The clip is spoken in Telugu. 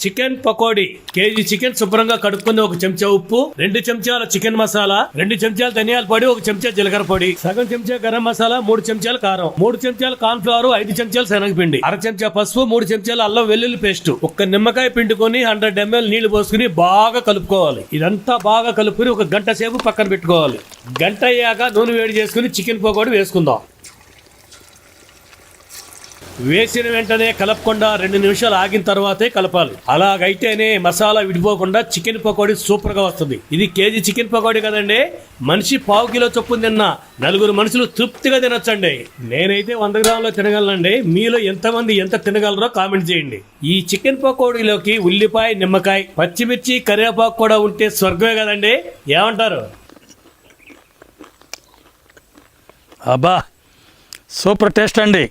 చికెన్ పకోడీ కేజీ చికెన్ శుభ్రంగా కడుక్కుని 1 చెంచా ఉప్పు, 2 చెంచాల చికెన్ మసాలా, 2 చెంచాల ధనియాల పొడి, 1 చెంచా జీలకర్ర పొడి, సగం చెంచా గరం మసాలా, 3 చెంచాల కారం, 3 చెంచాల కార్న్ ఫ్లవర్, 5 చెంచాల శనగపిండి, 1/2 చెంచా పసుపు, 3 చెంచాల అల్లం వెల్లుల్లి పేస్ట్, 1 నిమ్మకాయ పిండుకొని 100 ml నీళ్లు పోసుకుని బాగా కలుపుకోవాలి. ఇదంతా బాగా కలుపుకుని 1 గంట సేపు పక్కన పెట్టుకోవాలి. గంట అయ్యాక నూనె వేడి చేసుకుని చికెన్ పకోడీ వేసుకుందాం. వేసిన వెంటనే కలపకుండా 2 నిమిషాలు ఆగిన తర్వాతే కలపాలి. అలాగైతేనే మసాలా విడిపోకుండా చికెన్ పకోడీ సూపర్ గా వస్తుంది. ఇది కేజీ చికెన్ పకోడీ కదండి, మనిషి 1/2 కిలో చొప్పున తిన్నా 4 మనుషులు తృప్తిగా తినొచ్చండి. నేనైతే 100 గ్రాములు తినగలనండి. మీలో ఎంతమంది ఎంత తినగలరో కామెంట్ చేయండి. ఈ చికెన్ పకోడీలోకి ఉల్లిపాయ, నిమ్మకాయ, పచ్చిమిర్చి, కరివేపాకు కూడా ఉంటే స్వర్గమే కదండి. ఏమంటారు? అబ్బా సూపర్ టేస్ట్ అండి.